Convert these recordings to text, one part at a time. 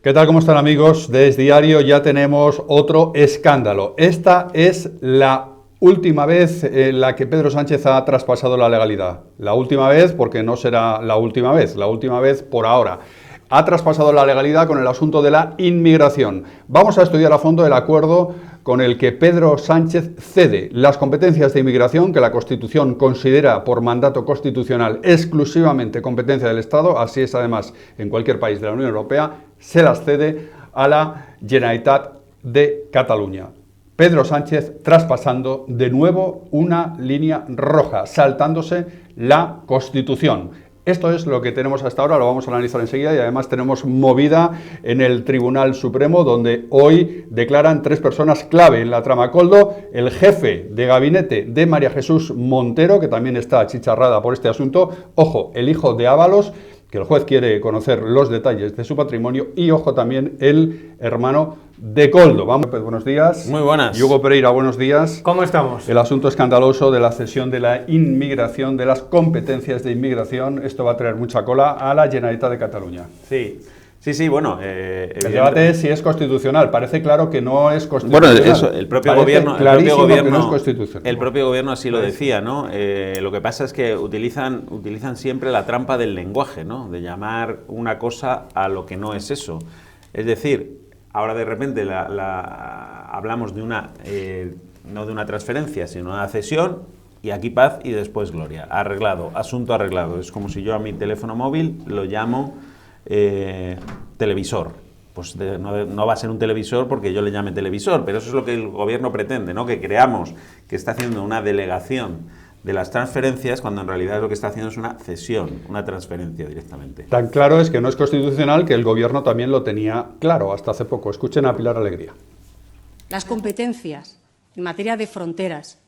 ¿Qué tal? ¿Cómo están, amigos? De Es Diario ya tenemos otro escándalo. Esta es la última vez en la que Pedro Sánchez ha traspasado la legalidad. La última vez porque no será la última vez por ahora. Ha traspasado la legalidad con el asunto de la inmigración. Vamos a estudiar a fondo el acuerdo con el que Pedro Sánchez cede las competencias de inmigración que la Constitución considera por mandato constitucional exclusivamente competencia del Estado, así es además en cualquier país de la Unión Europea, se las cede a la Generalitat de Cataluña. Pedro Sánchez traspasando de nuevo una línea roja, saltándose la Constitución. Esto es lo que tenemos hasta ahora, lo vamos a analizar enseguida y además tenemos movida en el Tribunal Supremo donde hoy declaran 3 personas clave en la trama Koldo, el jefe de gabinete de María Jesús Montero, que también está achicharrada por este asunto, ojo, el hijo de Ábalos, que el juez quiere conocer los detalles de su patrimonio, y ojo también el hermano de Koldo. Vamos, pues, buenos días. Muy buenas. Hugo Pereira, buenos días. ¿Cómo estamos? El asunto escandaloso de la cesión de la inmigración, de las competencias de inmigración, esto va a traer mucha cola a la Generalitat de Cataluña. Sí, bueno... el debate es si es constitucional. Parece claro que no es constitucional. Bueno, eso, el propio gobierno así lo decía, ¿no? Lo que pasa es que utilizan siempre la trampa del lenguaje, ¿no? De llamar una cosa a lo que no es eso. Es decir, ahora de repente hablamos de una no de una transferencia, sino de una cesión, y aquí paz y después gloria. Arreglado, asunto arreglado. Es como si yo a mi teléfono móvil lo llamo televisor. Pues no va a ser un televisor porque yo le llame televisor, pero eso es lo que el gobierno pretende, ¿no? Que creamos que está haciendo una delegación de las transferencias cuando en realidad lo que está haciendo es una cesión, una transferencia directamente. Tan claro es que no es constitucional que el gobierno también lo tenía claro hasta hace poco. Escuchen a Pilar Alegría. Las competencias en materia de fronteras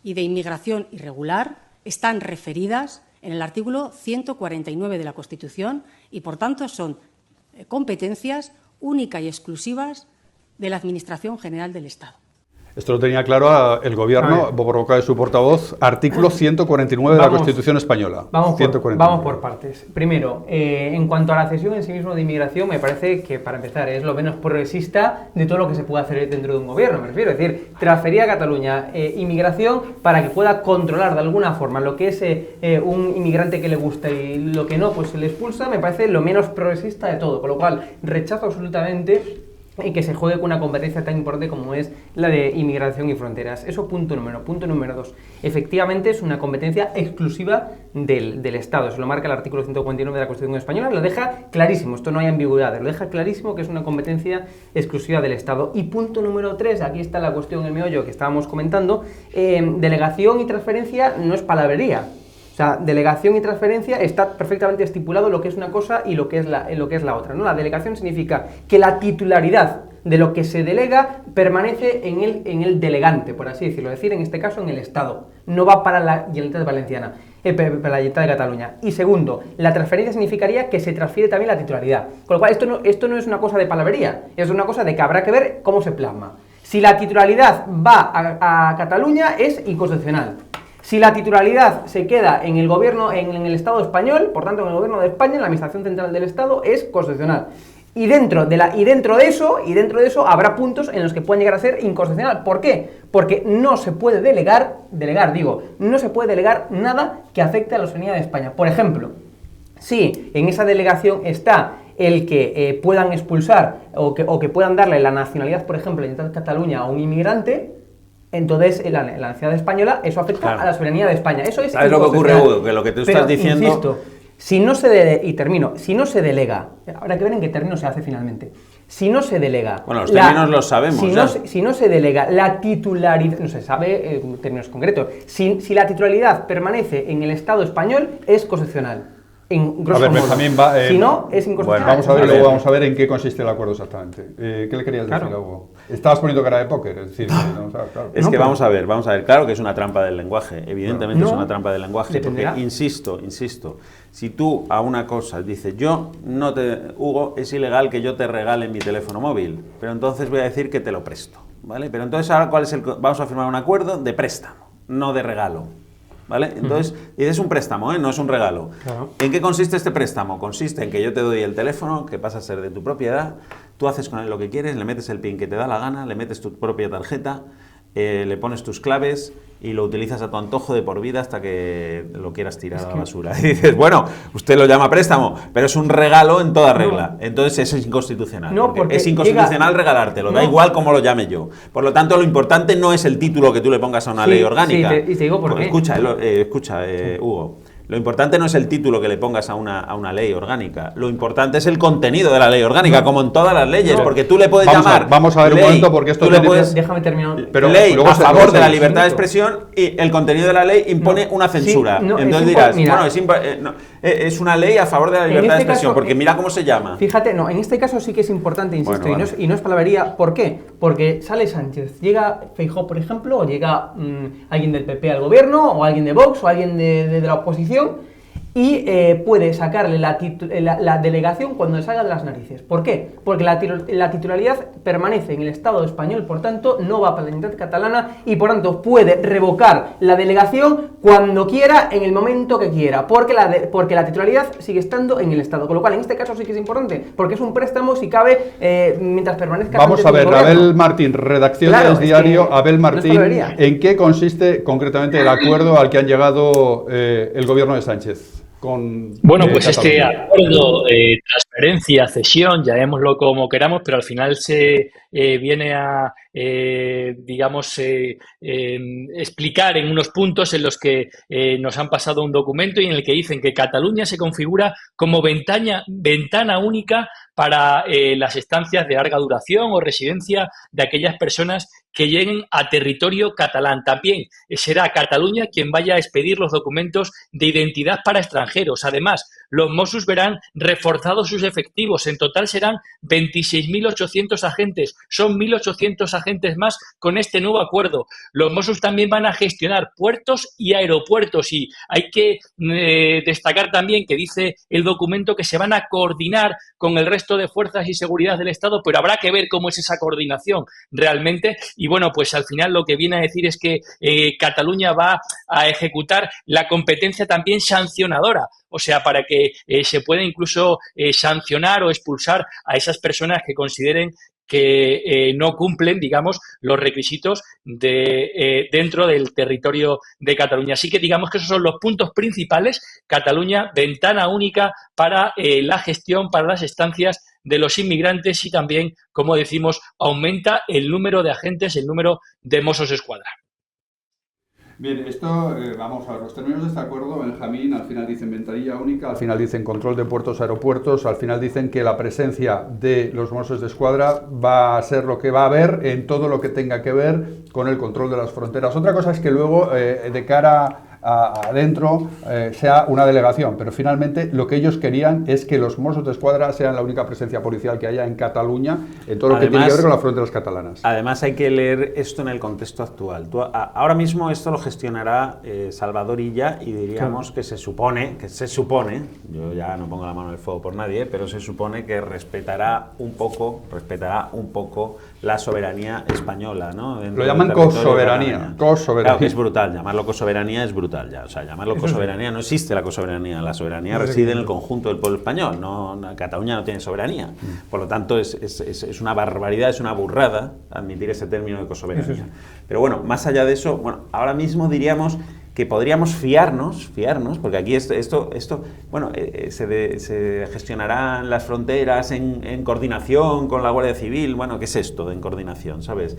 y de inmigración irregular están referidas en el artículo 149 de la Constitución y, por tanto, son competencias únicas y exclusivas de la Administración General del Estado. Esto lo tenía claro el gobierno, por boca de su portavoz, artículo 149 de la Constitución española. Vamos por partes. Primero, en cuanto a la cesión en sí mismo de inmigración, me parece que, para empezar, es lo menos progresista de todo lo que se puede hacer dentro de un gobierno, me refiero. Es decir, transferir a Cataluña inmigración para que pueda controlar de alguna forma lo que es un inmigrante que le gusta y lo que no, pues se le expulsa, me parece lo menos progresista de todo. Con lo cual, rechazo absolutamente que se juegue con una competencia tan importante como es la de inmigración y fronteras. Eso punto número. Punto número 2. Efectivamente es una competencia exclusiva del Estado. Se lo marca el artículo 149 de la Constitución española. Lo deja clarísimo. Esto no hay ambigüedades. Lo deja clarísimo que es una competencia exclusiva del Estado. Y punto número 3. Aquí está la cuestión, el meollo que estábamos comentando. Delegación y transferencia no es palabrería. O sea, delegación y transferencia está perfectamente estipulado lo que es una cosa y lo que es la otra, ¿no? La delegación significa que la titularidad de lo que se delega permanece en el delegante, por así decirlo, es decir, en este caso en el Estado, no va para la Generalitat Valenciana, para la Generalitat de Cataluña. Y segundo, la transferencia significaría que se transfiere también la titularidad, con lo cual esto no es una cosa de palabrería, es una cosa de que habrá que ver cómo se plasma. Si la titularidad va a Cataluña es inconstitucional. Si la titularidad se queda en el gobierno, en el Estado español, por tanto en el gobierno de España, en la Administración Central del Estado, es constitucional. Y dentro de eso habrá puntos en los que pueden llegar a ser inconstitucional. ¿Por qué? Porque no se puede no se puede delegar nada que afecte a la soberanía de España. Por ejemplo, si en esa delegación está el que puedan expulsar o que puedan darle la nacionalidad, por ejemplo, en Cataluña a un inmigrante, entonces, en la nacionalidad española, eso afecta a la soberanía de España. Eso es ¿sabes lo que ocurre, Hugo? Que lo que tú estás diciendo... Insisto, si no se delega, habrá que ver en qué términos se hace finalmente. Si no se delega... Bueno, los términos los sabemos si no se delega la titularidad, no se sabe en términos concretos, si la titularidad permanece en el Estado español, es constitucional. En grosso modo. Benjamín, si no, es inconstitucional. Bueno, luego vamos a ver en qué consiste el acuerdo exactamente. ¿Qué le querías decir, Hugo? Estabas poniendo cara de póker, es decir, vamos a ver, claro que es una trampa del lenguaje, evidentemente es una trampa del lenguaje, porque, insisto, si tú a una cosa dices, Hugo, es ilegal que yo te regale mi teléfono móvil, pero entonces voy a decir que te lo presto, ¿vale? Pero entonces ahora, vamos a firmar un acuerdo de préstamo, no de regalo. ¿vale? Entonces, es un préstamo, no es un regalo. Claro. ¿En qué consiste este préstamo? Consiste en que yo te doy el teléfono, que pasa a ser de tu propiedad, tú haces con él lo que quieres, le metes el PIN que te da la gana, le metes tu propia tarjeta, le pones tus claves y lo utilizas a tu antojo de por vida hasta que lo quieras tirar a la basura. Y dices, bueno, usted lo llama préstamo, pero es un regalo en toda regla. Entonces eso es inconstitucional. No, porque es inconstitucional regalártelo, da igual cómo lo llame yo. Por lo tanto, lo importante no es el título que tú le pongas a una ley orgánica. Y te digo por qué. Escucha, Hugo. Lo importante no es el título que le pongas a una ley orgánica. Lo importante es el contenido de la ley orgánica, como en todas las leyes, porque tú le puedes llamar. Vamos a ver un momento, porque esto déjame terminar. Pero ley a favor de la libertad de expresión y el contenido de la ley impone una censura. Entonces dirás, bueno, es una ley a favor de la libertad de expresión, porque mira cómo se llama. Fíjate, en este caso sí que es importante, insisto, y no es palabrería. ¿Por qué? Porque sale Sánchez, llega Feijóo, por ejemplo, o llega alguien del PP al gobierno, o alguien de Vox, o alguien de la oposición, y puede sacarle la delegación cuando le salgan las narices. ¿Por qué? Porque la titularidad permanece en el Estado español, por tanto no va para la unidad catalana y por tanto puede revocar la delegación cuando quiera, en el momento que quiera, porque la titularidad sigue estando en el Estado. Con lo cual, en este caso sí que es importante, porque es un préstamo, si cabe, mientras permanezca... Vamos a ver, Abel Martín, redacción del diario, Abel Martín, ¿en qué consiste concretamente el acuerdo al que han llegado el gobierno de Sánchez? Bueno, pues este acuerdo de transferencia, cesión, llamémoslo como queramos, pero al final se viene a, explicar en unos puntos en los que nos han pasado un documento y en el que dicen que Cataluña se configura como ventana única para las estancias de larga duración o residencia de aquellas personas que lleguen a territorio catalán. También será Cataluña quien vaya a expedir los documentos de identidad para extranjeros. Además, los Mossos verán reforzados sus efectivos. En total serán 26.800 agentes. Son 1.800 agentes más con este nuevo acuerdo. Los Mossos también van a gestionar puertos y aeropuertos. Y hay que destacar también que dice el documento que se van a coordinar con el resto de fuerzas y seguridad del Estado, pero habrá que ver cómo es esa coordinación realmente. Y bueno, pues al final lo que viene a decir es que Cataluña va a ejecutar la competencia también sancionadora, o sea, para que se pueda incluso sancionar o expulsar a esas personas que consideren que no cumplen, digamos, los requisitos dentro del territorio de Cataluña. Así que digamos que esos son los puntos principales. Cataluña, ventana única para la gestión, para las estancias de los inmigrantes y también, como decimos, aumenta el número de agentes, el número de Mossos d'Esquadra. Bien, esto, vamos a ver, los términos de este acuerdo, Benjamín, al final dicen ventanilla única, al final dicen control de puertos, aeropuertos, al final dicen que la presencia de los Mossos d'Esquadra va a ser lo que va a haber en todo lo que tenga que ver con el control de las fronteras. Otra cosa es que luego, de cara adentro, sea una delegación, pero finalmente lo que ellos querían es que los Mossos d'Esquadra sean la única presencia policial que haya en Cataluña en todo lo que tiene que ver con las fronteras catalanas. Además hay que leer esto en el contexto actual. Ahora mismo esto lo gestionará Salvador Illa y diríamos que se supone, yo ya no pongo la mano en el fuego por nadie, pero se supone que respetará un poco la soberanía española, ¿no? Lo llaman cosoberanía. Claro, que es brutal, llamarlo cosoberanía es brutal ya, o sea, llamarlo cosoberanía, no existe la cosoberanía reside en el conjunto del pueblo español, Cataluña no tiene soberanía, por lo tanto es una barbaridad, es una burrada admitir ese término de cosoberanía. Pero bueno, más allá de eso, bueno, ahora mismo diríamos que podríamos fiarnos, porque aquí esto se gestionarán las fronteras en coordinación con la Guardia Civil. Bueno, ¿qué es esto de en coordinación, sabes?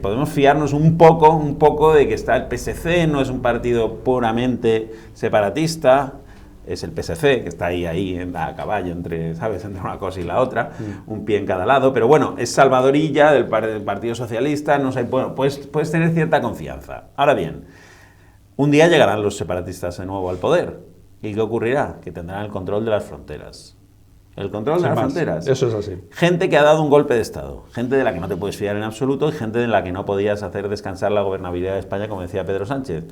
Podemos fiarnos un poco de que está el PSC, no es un partido puramente separatista, es el PSC, que está ahí a caballo entre una cosa y la otra, un pie en cada lado, pero bueno, es Salvador Illa del Partido Socialista, no sé, bueno, puedes tener cierta confianza. Ahora bien, un día llegarán los separatistas de nuevo al poder. ¿Y qué ocurrirá? Que tendrán el control de las fronteras. El control de las fronteras. Eso es así. Gente que ha dado un golpe de Estado. Gente de la que no te puedes fiar en absoluto y gente de la que no podías hacer descansar la gobernabilidad de España, como decía Pedro Sánchez.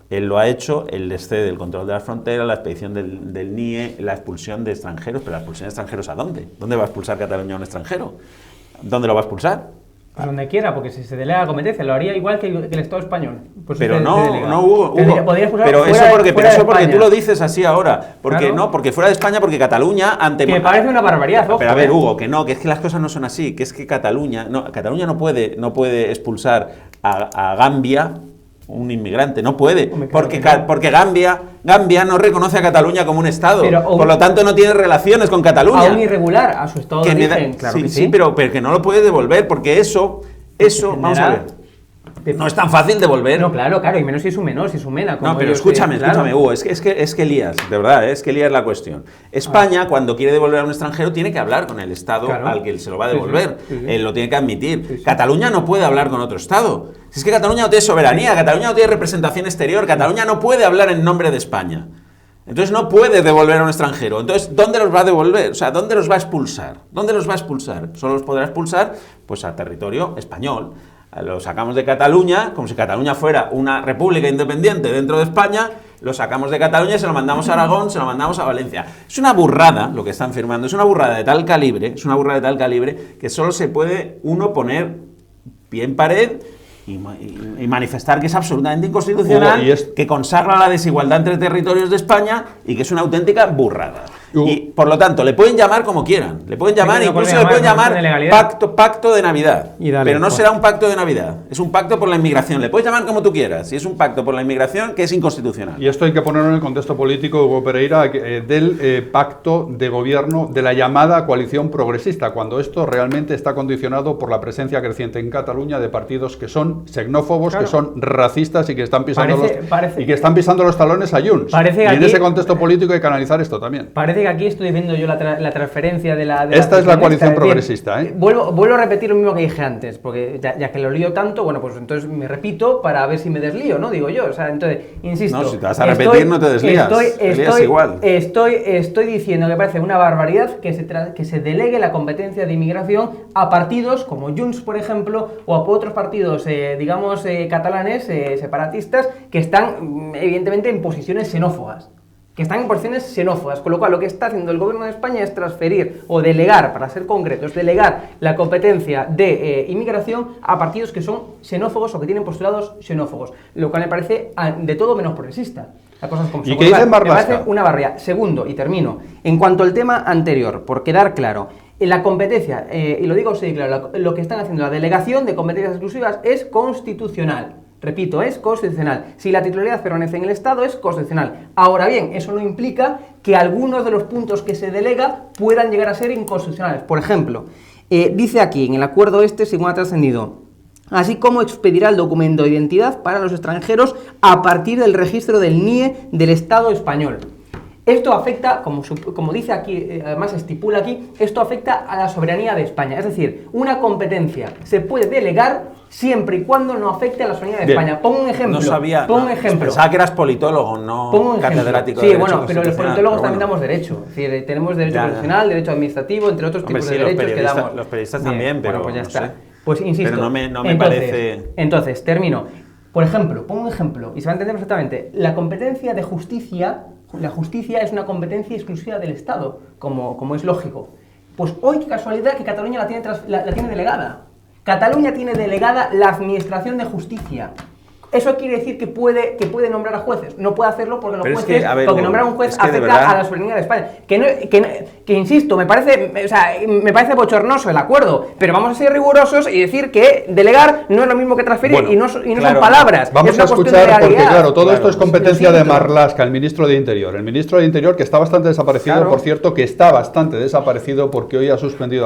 Él lo ha hecho, él les cede el control de las fronteras, la expedición del NIE, la expulsión de extranjeros. ¿Pero la expulsión de extranjeros a dónde? ¿Dónde va a expulsar Cataluña a un extranjero? ¿Dónde lo va a expulsar? Pues donde quiera, porque si se delega la competencia, lo haría igual que el Estado español. Pues Pero se delega. no hubo. Pero eso porque tú lo dices así ahora. Porque Claro. No, porque fuera de España, porque Cataluña ante. Que me parece una barbaridad, ojo, Pero a ver, Hugo, que es que las cosas no son así. Que es que Cataluña no puede expulsar a Gambia un inmigrante, no puede, Hombre, claro porque que no. Gambia no reconoce a Cataluña como un Estado, Pero por lo tanto no tiene relaciones con Cataluña. A un irregular, a su Estado de origen, claro que sí. Pero que no lo puede devolver, porque eso, vamos a ver. No es tan fácil devolver. No, claro, y menos si es un menor, si es un mena. No, pero escúchame, Hugo, es que lías, de verdad, es que lías la cuestión. España, cuando quiere devolver a un extranjero, tiene que hablar con el Estado al que se lo va a devolver. Sí. Él lo tiene que admitir. Cataluña no puede hablar con otro Estado. Si es que Cataluña no tiene soberanía, Cataluña no tiene representación exterior, Cataluña no puede hablar en nombre de España. Entonces no puede devolver a un extranjero. Entonces, ¿dónde los va a devolver? O sea, ¿dónde los va a expulsar? Solo los podrá expulsar pues a territorio español. Lo sacamos de Cataluña, como si Cataluña fuera una república independiente dentro de España, lo sacamos de Cataluña y se lo mandamos a Aragón, se lo mandamos a Valencia. Es una burrada lo que están firmando, es una burrada de tal calibre, que solo se puede uno poner pie en pared y manifestar que es absolutamente inconstitucional, que consagra la desigualdad entre territorios de España y que es una auténtica burrada. Y por lo tanto, le pueden llamar como quieran, le pueden llamar, incluso le pueden llamar pacto de Navidad, pero no será un pacto de Navidad, es un pacto por la inmigración, le puedes llamar como tú quieras, y es un pacto por la inmigración que es inconstitucional. Y esto hay que ponerlo en el contexto político, Hugo Pereira, del pacto de gobierno de la llamada coalición progresista, cuando esto realmente está condicionado por la presencia creciente en Cataluña de partidos que son xenófobos, que son racistas y que están pisando los talones a Junts. Y en ese contexto político hay que analizar esto también. Parece que aquí estoy viendo yo la transferencia de la... Esta es la coalición progresista, ¿eh? Vuelvo a repetir lo mismo que dije antes, porque ya que lo lío tanto, bueno, pues entonces me repito para ver si me deslío, ¿no? Digo yo, o sea, entonces, insisto... No, si te vas a repetir no te deslías, te lías igual. Estoy diciendo que parece una barbaridad que se delegue la competencia de inmigración a partidos como Junts, por ejemplo, o a otros partidos, catalanes, separatistas, que están, evidentemente, en posiciones xenófobas. Con lo cual lo que está haciendo el gobierno de España es transferir o delegar, para ser concretos, delegar la competencia de inmigración a partidos que son xenófobos o que tienen postulados xenófobos, lo cual me parece de todo menos progresista. Las cosas como son. ¿Y qué dice Marlaska? Me parece una barbaridad. Segundo, y termino, en cuanto al tema anterior, por quedar claro, la competencia, y lo digo así claro, lo que están haciendo, la delegación de competencias exclusivas es constitucional. Repito, es constitucional. Si la titularidad permanece en el Estado, es constitucional. Ahora bien, eso no implica que algunos de los puntos que se delega puedan llegar a ser inconstitucionales. Por ejemplo, dice aquí, en el acuerdo según ha trascendido, así como expedirá el documento de identidad para los extranjeros a partir del registro del NIE del Estado español. Esto afecta, como dice aquí, además estipula aquí, esto afecta a la soberanía de España. Es decir, una competencia se puede delegar siempre y cuando no afecte a la soberanía de España. Pongo un ejemplo. No sabía. Pensaba que eras politólogo, no catedrático de Derecho. Sí, bueno, pero los politólogos también damos derecho. Es decir, tenemos derecho constitucional, derecho administrativo, entre otros tipos de derechos que damos. Los periodistas también, pero pues ya no está. sé. Pues insisto. Pero no me parece... Entonces, termino. Por ejemplo, pongo un ejemplo, y se va a entender perfectamente. La competencia de justicia... La justicia es una competencia exclusiva del Estado, como es lógico. Pues hoy, qué casualidad, que Cataluña la tiene delegada. Cataluña tiene delegada la administración de justincia. ¿Eso quiere decir que puede nombrar a jueces? No puede hacerlo porque los jueces, porque nombrar a un juez afecta a la soberanía de España. Que insisto, me parece bochornoso el acuerdo, pero vamos a ser rigurosos y decir que delegar no es lo mismo que transferir, y no son palabras. Vamos a escuchar, porque claro, todo esto es competencia de Marlaska, el ministro de Interior. El ministro de Interior, que está bastante desaparecido, por cierto, porque hoy ha suspendido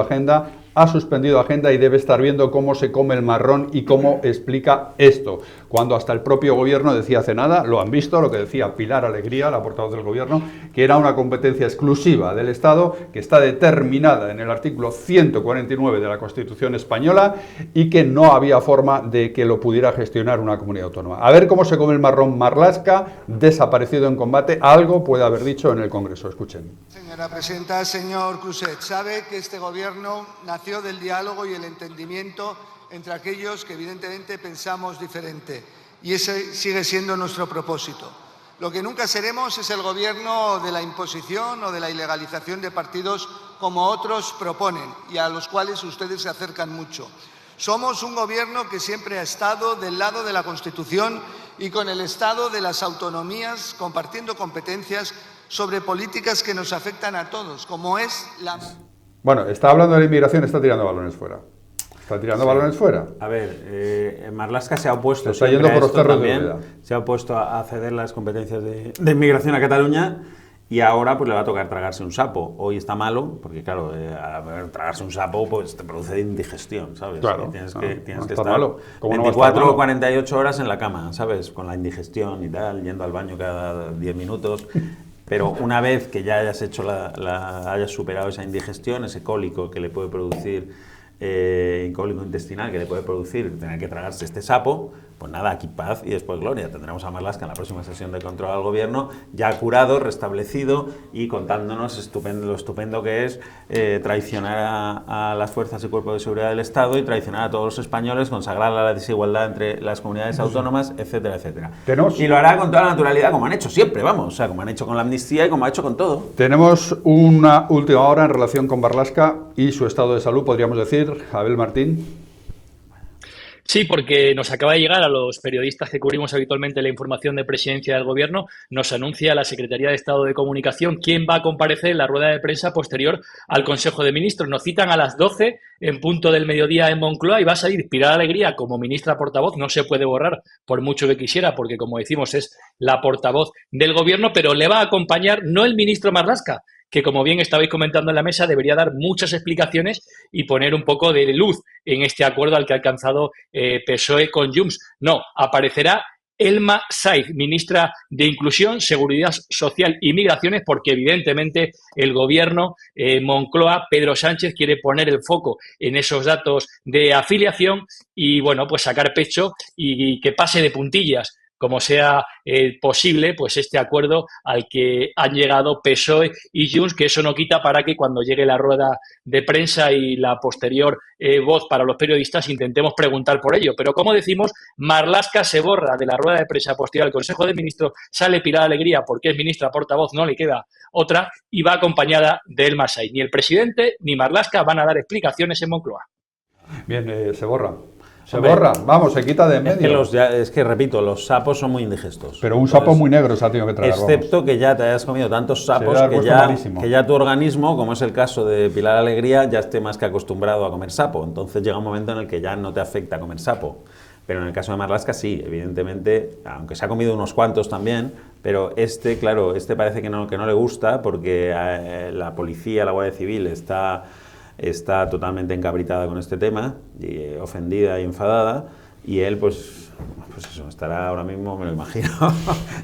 agenda y debe estar viendo cómo se come el marrón y cómo explica esto. Cuando hasta el propio gobierno decía hace nada, lo han visto, lo que decía Pilar Alegría, la portavoz del gobierno, que era una competencia exclusiva del Estado, que está determinada en el artículo 149 de la Constitución española y que no había forma de que lo pudiera gestionar una comunidad autónoma. A ver cómo se come el marrón Marlaska, desaparecido en combate, algo puede haber dicho en el Congreso. Escuchen. Señora presidenta, señor Cruzet, sabe que este gobierno nació del diálogo y el entendimiento entre aquellos que evidentemente pensamos diferente, y ese sigue siendo nuestro propósito. Lo que nunca seremos es el gobierno de la imposición o de la ilegalización de partidos como otros proponen y a los cuales ustedes se acercan mucho. Somos un gobierno que siempre ha estado del lado de la Constitución y con el Estado de las autonomías, compartiendo competencias sobre políticas que nos afectan a todos, como es la... Bueno, está hablando de la inmigración, está tirando balones fuera. Está tirando balones fuera. A ver, Marlaska se ha opuesto está yendo por los cerros de Úbeda. Se ha opuesto a ceder las competencias de inmigración a Cataluña y ahora pues le va a tocar tragarse un sapo. Hoy está malo, porque claro, tragarse un sapo pues te produce indigestión, ¿sabes? Claro, y tienes no, que no estar malo. 24 o 48 horas en la cama, ¿sabes? Con la indigestión y tal, yendo al baño cada 10 minutos. Pero una vez que ya hayas hecho hayas superado esa indigestión, ese cólico que le puede producir, cólico intestinal que le puede producir tener que tragarse este sapo, pues nada, aquí paz y después gloria. Tendremos a Marlaska en la próxima sesión de control al gobierno, ya curado, restablecido y contándonos lo estupendo que es traicionar a las fuerzas y cuerpos de seguridad del Estado y traicionar a todos los españoles, consagrar la desigualdad entre las comunidades autónomas, etcétera, etcétera. Y lo hará con toda la naturalidad, como han hecho siempre, vamos, o sea, como han hecho con la amnistía y como ha hecho con todo. Tenemos una última hora en relación con Marlaska y su estado de salud, podríamos decir. Abel Martín. Sí, porque nos acaba de llegar a los periodistas que cubrimos habitualmente la información de presidencia del Gobierno, nos anuncia la Secretaría de Estado de Comunicación quién va a comparecer en la rueda de prensa posterior al Consejo de Ministros. Nos citan a las 12 en punto del mediodía en Moncloa y va a salir Pilar Alegría como ministra portavoz. No se puede borrar por mucho que quisiera porque, como decimos, es la portavoz del Gobierno, pero le va a acompañar no el ministro Marlaska, que, como bien estabais comentando en la mesa, debería dar muchas explicaciones y poner un poco de luz en este acuerdo al que ha alcanzado PSOE con Junts. No, aparecerá Elma Saiz, ministra de Inclusión, Seguridad Social y Migraciones, porque evidentemente el Gobierno, Moncloa, Pedro Sánchez, quiere poner el foco en esos datos de afiliación y, bueno, pues sacar pecho y que pase de puntillas como sea posible, pues este acuerdo al que han llegado PSOE y Junts, que eso no quita para que cuando llegue la rueda de prensa y la posterior voz para los periodistas intentemos preguntar por ello. Pero como decimos, Marlaska se borra de la rueda de prensa posterior al Consejo de Ministros, sale Pilar Alegría porque es ministra portavoz, no le queda otra, y va acompañada de Elma Saiz. Ni el presidente ni Marlaska van a dar explicaciones en Moncloa. Bien, se borra. Se borra, vamos, se quita de en medio. Es que, repito, los sapos son muy indigestos. Pero un sapo muy negro se ha tenido que tragar. Excepto que ya te hayas comido tantos sapos que ya tu organismo, como es el caso de Pilar Alegría, ya esté más que acostumbrado a comer sapo. Entonces llega un momento en el que ya no te afecta comer sapo. Pero en el caso de Marlaska sí, evidentemente, aunque se ha comido unos cuantos también, pero claro, parece que no le gusta porque la policía, la Guardia Civil está totalmente encabritada con este tema, y ofendida y enfadada, y él pues eso, estará ahora mismo, me lo imagino,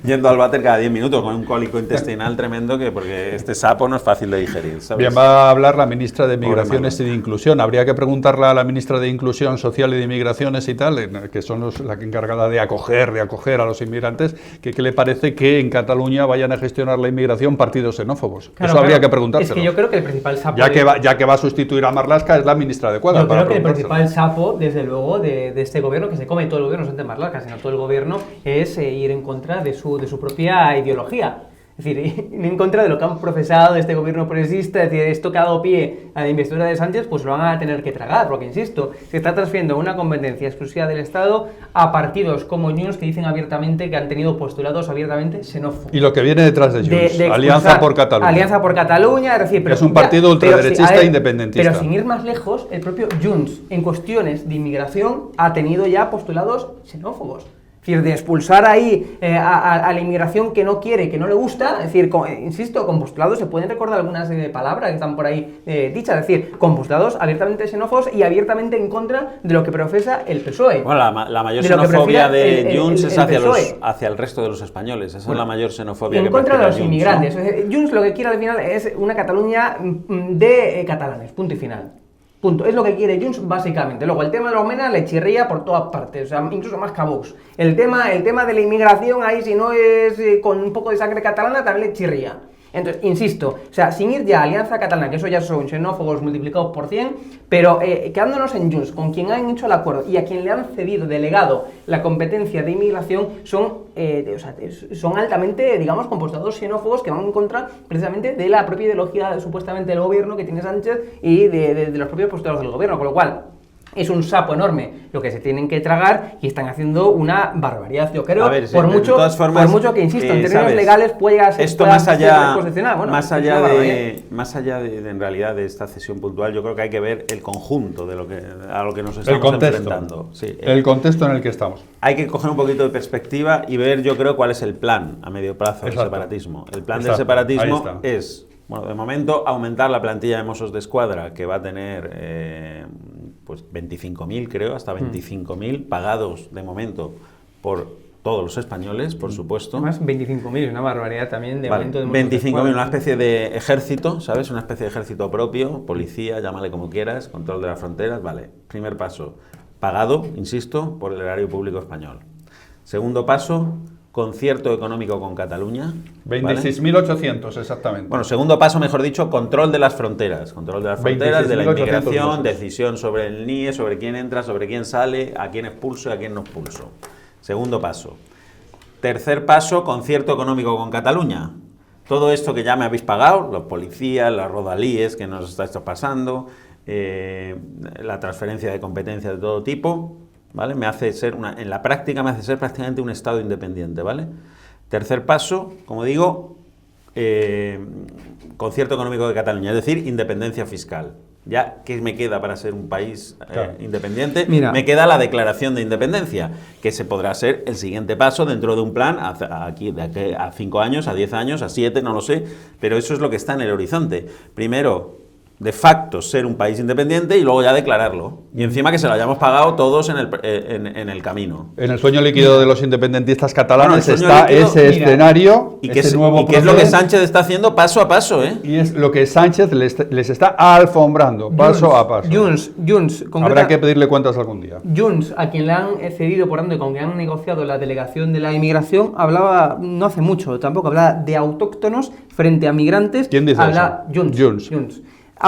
yendo al váter cada 10 minutos con un cólico intestinal tremendo, porque este sapo no es fácil de digerir, ¿sabes? Bien, va a hablar la ministra de Migraciones y de Inclusión. Habría que preguntarle a la ministra de Inclusión Social y de Migraciones y tal, que son la encargada de acoger a los inmigrantes, que qué le parece que en Cataluña vayan a gestionar la inmigración partidos xenófobos. Claro, eso habría que preguntárselo. Es que yo creo que el principal sapo... Ya que va a sustituir a Marlaska, es la ministra adecuada. Yo creo que el principal sapo, desde luego, de este gobierno, que se come todo el gobierno, no solamente Marlaska, sino todo el gobierno, es ir en contra de su propia ideología. Es decir, ir en contra de lo que han profesado este gobierno progresista. Es decir, esto que ha dado pie a la investidura de Sánchez, pues lo van a tener que tragar, porque, insisto, se está transfiriendo una competencia exclusiva del Estado a partidos como Junts, que dicen abiertamente que han tenido postulados abiertamente xenófobos. Y lo que viene detrás de Junts, Alianza por Cataluña. Alianza por Cataluña, es decir... Pero es un partido ultraderechista e independentista. Pero sin ir más lejos, el propio Junts, en cuestiones de inmigración, ha tenido ya postulados xenófobos. Es decir, de expulsar ahí a la inmigración que no quiere, que no le gusta. Es decir, insisto, con postulados se pueden recordar algunas palabras que están por ahí dichas. Es decir, con postulados abiertamente xenófobos y abiertamente en contra de lo que profesa el PSOE. Bueno, la mayor xenofobia de Junts es hacia el resto de los españoles. Esa es la mayor xenofobia que practica Junts. En contra de los inmigrantes. ¿No? Junts lo que quiere al final es una Cataluña de catalanes, punto y final. Punto. Es lo que quiere Junts básicamente. Luego el tema de los MENA le chirría por todas partes, o sea, incluso más que a Vox. El tema de la inmigración, ahí si no es con un poco de sangre catalana, también le chirría. Entonces, insisto, o sea, sin ir ya a Alianza Catalana, que eso ya son xenófobos multiplicados por 100, pero quedándonos en Junts, con quien han hecho el acuerdo y a quien le han cedido, delegado la competencia de inmigración, son altamente, digamos, compostados xenófobos que van en contra precisamente de la propia ideología supuestamente del gobierno que tiene Sánchez y de los propios postulados del gobierno, con lo cual... es un sapo enorme lo que se tienen que tragar y están haciendo una barbaridad, yo creo, A ver, sí, por de todas formas, por mucho que insisto, en términos ¿sabes? legales puede llegar a ser Esto más allá, bueno, más es allá una de, barbaridad. más allá de, en realidad, de esta cesión puntual, yo creo que hay que ver el conjunto de a lo que nos estamos enfrentando. Sí, el contexto en el que estamos. Hay que coger un poquito de perspectiva y ver, yo creo, cuál es el plan a medio plazo del Exacto. separatismo. El plan del Exacto. separatismo Ahí está. es, bueno, de momento, aumentar la plantilla de Mossos de Escuadra, que va a tener pues 25.000, creo, hasta 25.000 pagados de momento por todos los españoles, por supuesto. Más 25.000, una barbaridad también de Vale, momento de 25.000, una especie de ejército, ¿sabes? Una especie de ejército propio, policía, llámale como quieras, control de las fronteras, vale. Primer paso, pagado, insisto, por el erario público español. Segundo paso, concierto económico con Cataluña. ¿vale? 26.800 exactamente. Bueno, segundo paso, mejor dicho, control de las fronteras. Control de las fronteras, de la 26.800 inmigración, votos. decisión sobre el NIE, sobre quién entra, sobre quién sale, a quién expulso y a quién no expulso. Segundo paso. Tercer paso, concierto económico con Cataluña. Todo esto que ya me habéis pagado, los policías, las rodalíes que nos está esto pasando, la transferencia de competencias de todo tipo, ¿vale? Me hace ser en la práctica me hace ser prácticamente un Estado independiente, ¿vale? Tercer paso, como digo, concierto económico de Cataluña, es decir, independencia fiscal. Ya, ¿qué me queda para ser un país independiente? Mira. Me queda la declaración de independencia, que se podrá ser el siguiente paso dentro de un plan de aquí a 5 años, a 10 años, a 7, no lo sé, pero eso es lo que está en el horizonte. Primero, de facto, ser un país independiente y luego ya declararlo. Y encima que se lo hayamos pagado todos en el camino. En el sueño líquido de los independentistas catalanes Bueno, el sueño está líquido, ese mira, escenario, Y que ese es, nuevo y que es lo que proceso, Sánchez está haciendo paso a paso, ¿eh? y es lo que Sánchez les está alfombrando, paso a paso. Junts, Habrá que pedirle cuentas algún día. Junts, a quien le han cedido, por tanto, y con quien han negociado la delegación de la inmigración, hablaba, no hace mucho, tampoco hablaba de autóctonos frente a migrantes. ¿Quién dice Habla eso? Junts.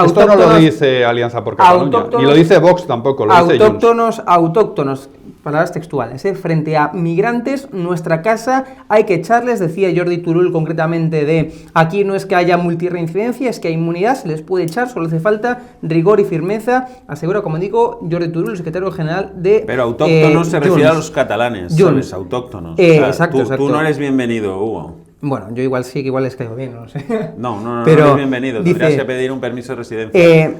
Esto no lo Autóctonos- dice Alianza por Cataluña, autóctonos- ni lo dice Vox tampoco, lo dice Junts. Autóctonos, palabras textuales, frente a migrantes, nuestra casa hay que echarles, decía Jordi Turull concretamente, de aquí no es que haya multirreincidencia, es que hay inmunidad, se les puede echar, solo hace falta rigor y firmeza, asegura, como digo, Jordi Turull, el secretario general de Pero autóctonos se refiere a Junts. los catalanes, Junts. ¿sabes? Autóctonos. Exacto, tú exacto. no eres bienvenido, Hugo. Bueno, yo igual sí, que igual les caigo bien, no lo sé. No Pero eres bienvenido. dice- Tendrías que pedir un permiso de residencia.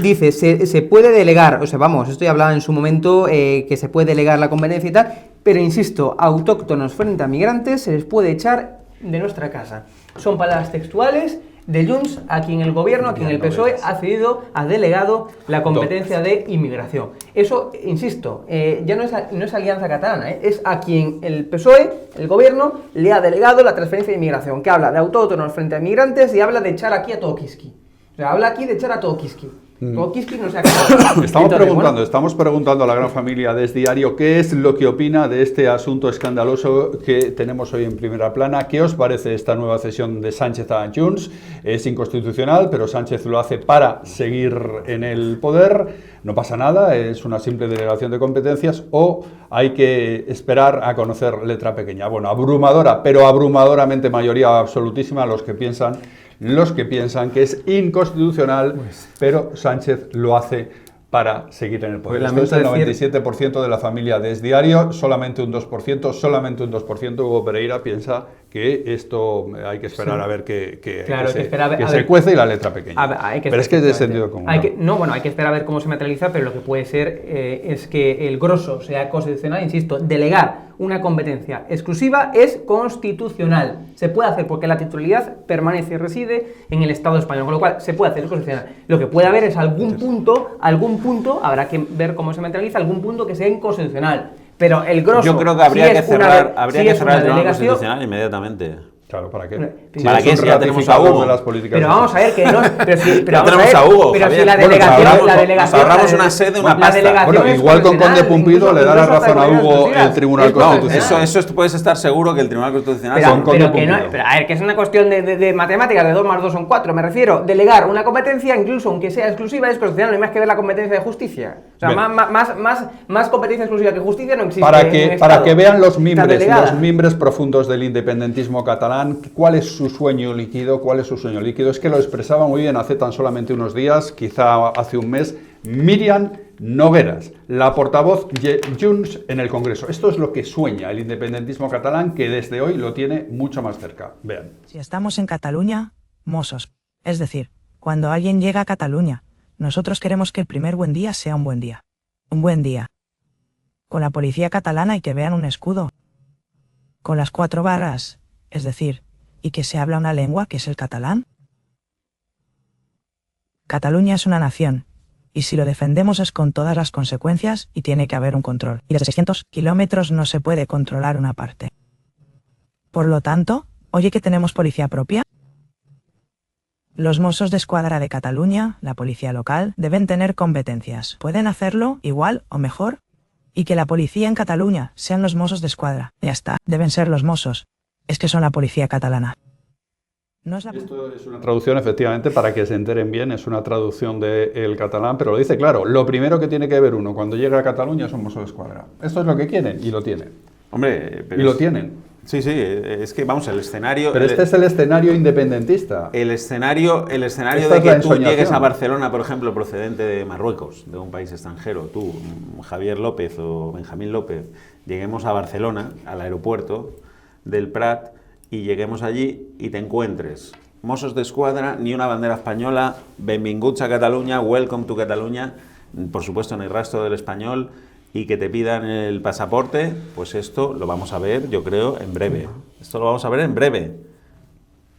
Dice, se puede delegar, o sea, vamos, esto ya hablaba en su momento, que se puede delegar la competencia y tal, pero insisto, autóctonos frente a migrantes se les puede echar de nuestra casa. Son palabras textuales de Junts, a quien el gobierno, a quien el PSOE ha cedido, ha delegado la competencia de inmigración. Eso, insisto, ya no es Alianza Catalana, es a quien el PSOE, el gobierno, le ha delegado la transferencia de inmigración, que habla de autóctonos frente a migrantes y habla de echar aquí a todo Kiski. O sea, habla aquí de echar a todo Kiski. Todo Kiski no se ha quedado. Estamos preguntando a la gran familia de Es Diario qué es lo que opina de este asunto escandaloso que tenemos hoy en primera plana. ¿Qué os parece esta nueva cesión de Sánchez a Junts? Es inconstitucional, pero Sánchez lo hace para seguir en el poder. No pasa nada, es una simple delegación de competencias, o hay que esperar a conocer letra pequeña. Bueno, abrumadora, pero abrumadoramente mayoría absolutísima los que piensan que es inconstitucional, pero Sánchez lo hace para seguir en el poder. Pues Esto es el lamento 97% de la familia de Es Diario, solamente un 2%, Hugo Pereira piensa que esto hay que esperar a ver que Claro, se, hay que esperar a que ver- se cuece y la letra pequeña. Hay que pero es que es de efectivamente. sentido común. Hay ¿no? que, no, bueno, hay que esperar a ver cómo se materializa, pero lo que puede ser es que el grosso sea constitucional, insisto, delegar una competencia exclusiva es constitucional. Se puede hacer porque la titularidad permanece y reside en el Estado español, con lo cual se puede hacer, es constitucional. Lo que puede haber es algún punto, habrá que ver cómo se materializa, algún punto que sea inconstitucional. Pero el grosso, Yo creo que habría si que es una cerrar, de- habría si que es cerrar una el Tribunal delegación- Constitucional inmediatamente. Claro, ¿para qué? ¿Para qué? es un Si ya tenemos a ratificador Hugo. de las políticas Pero de vamos a ver que no, pero si, pero Ya vamos tenemos a ver, a Hugo, pero si Javier. la Bueno, delegación, ahorramos- la nos delegación, ahorramos una sede, una la pasta. delegación Bueno, es igual con Conde constitucional, Pumpido le da la incluso razón a hasta Hugo exclusivas. el Tribunal Es Constitucional. Eso puedes estar seguro que el Tribunal Constitucional... Pero, Con Conde pero que no, Pumpido. pero a ver, que es una cuestión de matemáticas, de 2 más 2 son 4, me refiero, delegar una competencia, incluso aunque sea exclusiva, es constitucional, no hay más que ver la competencia de justicia. O sea, Bien. más competencia exclusiva que justicia no existe Para en un que Estado. vean los Está delegada. mimbres profundos del independentismo catalán, cuál es su sueño líquido, es que lo expresaba muy bien hace tan solamente unos días, quizá hace un mes, Míriam Nogueras, la portavoz de Junts en el Congreso. Esto es lo que sueña el independentismo catalán, que desde hoy lo tiene mucho más cerca. Vean. Si estamos en Cataluña, mozos. Es decir, cuando alguien llega a Cataluña, nosotros queremos que el primer buen día sea un buen día. Un buen día. Con la policía catalana y que vean un escudo. Con las 4 barras, es decir, y que se habla una lengua que es el catalán. Cataluña es una nación, y si lo defendemos es con todas las consecuencias y tiene que haber un control. Y desde 600 kilómetros no se puede controlar una parte. Por lo tanto, ¿oye que tenemos policía propia? Los Mossos d'Esquadra de Cataluña, la policía local, deben tener competencias. Pueden hacerlo igual o mejor. Y que la policía en Cataluña sean los Mossos d'Esquadra. Ya está, deben ser los Mossos. Es que son la policía catalana. No es la... Esto es una traducción, efectivamente, para que se enteren bien, es una traducción del catalán, pero lo dice claro, lo primero que tiene que ver uno cuando llega a Cataluña es un Mosso d'Esquadra. Esto es lo que quieren, y lo tienen. Hombre, pero y lo tienen. Sí, es que vamos, el escenario... Pero este es el escenario independentista. El escenario Esta de es que la tú ensoñación. llegues a Barcelona, por ejemplo, procedente de Marruecos, de un país extranjero, tú, Javier López o Benjamín López, lleguemos a Barcelona, al aeropuerto del Prat, y lleguemos allí y te encuentres Mossos d'Esquadra, ni una bandera española, benvinguts a Cataluña, welcome to Cataluña, por supuesto en el rastro del español, y que te pidan el pasaporte, pues esto lo vamos a ver, yo creo, en breve. Esto lo vamos a ver en breve.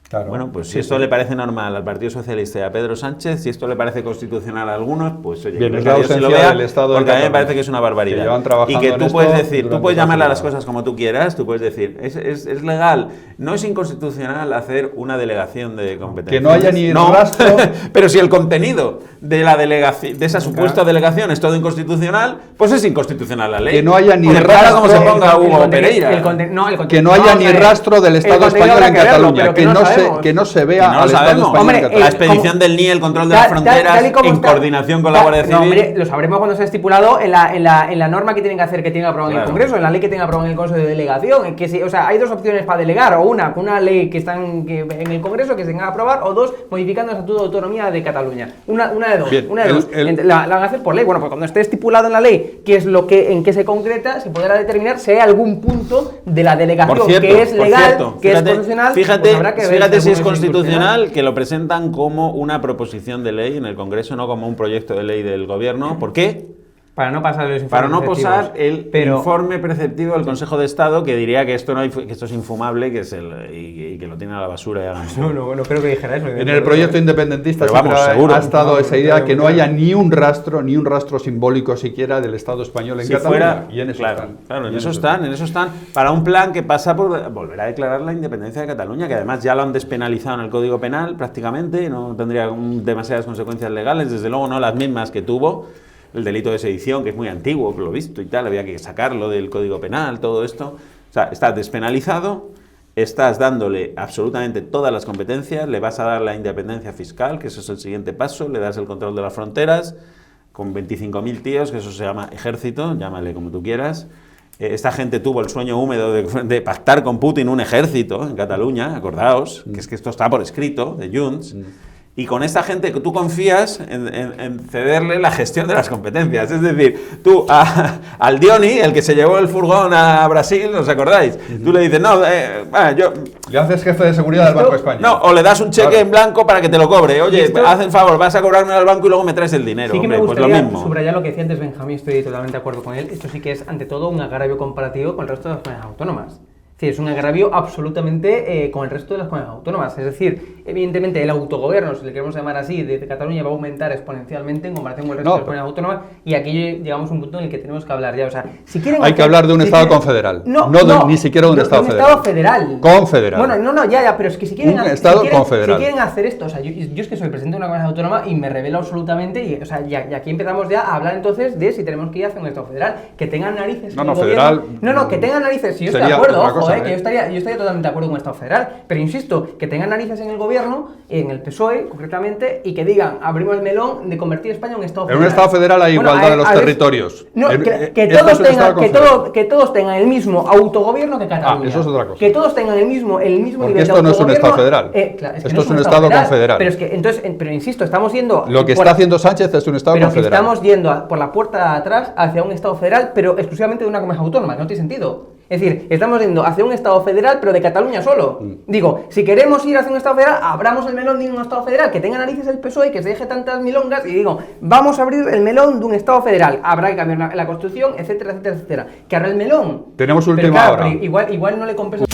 Claro. Bueno, pues si esto le parece normal al Partido Socialista y a Pedro Sánchez, si esto le parece constitucional a algunos, pues oye, Bien, que es la Dios sí lo ausencia vea, del Estado de porque a mí me Cataluña, parece que es una barbaridad. que llevan trabajando Y que en tú esto puedes decir, tú durante puedes llamarle a las casi un cosas como tú quieras, tú puedes decir, es legal, no es inconstitucional hacer una delegación de competencias. Que no haya ni No, rastro. pero si el contenido de la delegación, de esa supuesta delegación es todo inconstitucional, pues es inconstitucional la ley. Que no haya ni Porque tal rastro- como se ponga El Hugo contenido- Pereira. Que no haya ni rastro del Estado español en Cataluña, que no se vea Que no lo al Estado sabemos. español Hombre, en La Cataluña. expedición del NIE, el control de las fronteras, en coordinación con la Guardia Civil. No, hombre, lo sabremos cuando sea estipulado en la norma que tienen que hacer, que tienen aprobado en el Claro. Congreso, en la ley que tienen aprobado en el Consejo de Delegación. Que si, o sea, hay dos opciones para delegar, o una ley que están en el Congreso que se tenga que aprobar, o dos, modificando el Estatuto de Autonomía de Cataluña. Una de dos. Bien, una de dos. La van a hacer por ley. Bueno, pues cuando esté estipulado en la ley qué es lo que, en qué se concreta, se podrá determinar si hay algún punto de la delegación Por cierto, que es por legal, cierto, que fíjate, es constitucional. Fíjate, pues habrá que ver fíjate si es alguno constitucional, que lo presentan como una proposición de ley en el Congreso, no como un proyecto de ley del Gobierno. ¿Por qué? Para no pasar los Para no informes posar preceptivos. el informe preceptivo del Consejo de Estado, que diría que esto es infumable, que es y que lo tiene a la basura y hagan. No creo que dijera eso. En el proyecto independentista Pero siempre vamos, seguro. ha estado esa idea que no claro. haya ni un rastro simbólico siquiera del Estado español en Si Cataluña. fuera, Y en eso claro, están. claro, Y en eso están, para un plan que pasa por volver a declarar la independencia de Cataluña, que además ya lo han despenalizado en el Código Penal prácticamente, y no tendría demasiadas consecuencias legales, desde luego no las mismas que tuvo el delito de sedición, que es muy antiguo, por lo visto y tal, había que sacarlo del Código Penal, todo esto. O sea, está despenalizado, estás dándole absolutamente todas las competencias, le vas a dar la independencia fiscal, que eso es el siguiente paso, le das el control de las fronteras, con 25.000 tíos, que eso se llama ejército, llámale como tú quieras. Esta gente tuvo el sueño húmedo de pactar con Putin un ejército en Cataluña, acordaos, que es que esto está por escrito, de Junts. Y con esta gente que tú confías en cederle la gestión de las competencias. Es decir, tú al Dioni, el que se llevó el furgón a Brasil, ¿os acordáis? Tú le dices, no, yo... Le haces jefe de seguridad del Banco de España. No, o le das un cheque Claro. en blanco para que te lo cobre. Oye, Esto- haz el favor, vas a cobrarme al banco y luego me traes el dinero. Sí que me Hombre, pues lo gustaría mismo. subrayar lo que decía antes Benjamín, estoy totalmente de acuerdo con él. Esto sí que es, ante todo, un agravio comparativo con el resto de las comunidades autónomas. Es decir, es un agravio absolutamente con el resto de las comunidades autónomas. Es decir, evidentemente el autogobierno, si le queremos llamar así, de Cataluña va a aumentar exponencialmente en comparación con el resto de las comunidades autónomas, y aquí llegamos a un punto en el que tenemos que hablar ya. O sea, si quieren Hay que hablar de un Estado confederal. Ni siquiera de un Estado federal. Estado federal. Confederal. Bueno, ya, pero es que si quieren... Un Estado confederal. Si quieren hacer esto, o sea, yo es que soy presidente de una comunidad autónoma y me revelo absolutamente, y, o sea, y aquí empezamos ya a hablar entonces de si tenemos que ir hacia un Estado federal, que tengan narices. No, que no, el gobierno- federal, No, que tengan narices, si yo estoy sería de acuerdo, otra cosa. vamos a ver. que yo estaría totalmente de acuerdo con un Estado federal, pero insisto, que tengan narices en el gobierno, en el PSOE concretamente, y que digan, abrimos el melón de convertir España en un Estado federal. En un Estado federal hay igualdad de los territorios. No, Esto que es todos un Estado confederal. que todos tengan el mismo autogobierno que Cataluña. eso es otra cosa. Que todos tengan el mismo Porque nivel de esto no es un autogobierno. Estado federal. Claro, Esto es un Estado confederal. Pero es que, entonces, pero insisto, estamos yendo... Lo que está haciendo Sánchez es un Estado pero confederal. que estamos yendo por la puerta de atrás hacia un Estado federal, pero exclusivamente de una comunidad autónoma, no tiene sentido. Es decir, estamos yendo hacia un Estado federal, pero de Cataluña solo. Digo, si queremos ir hacia un Estado federal, abramos el melón de un Estado federal, que tenga narices el PSOE, que se deje tantas milongas, y digo, vamos a abrir el melón de un Estado federal. Habrá que cambiar la Constitución, etcétera, etcétera, etcétera. Que abra el melón. Tenemos Pero última claro, hora. pero igual no le compensa...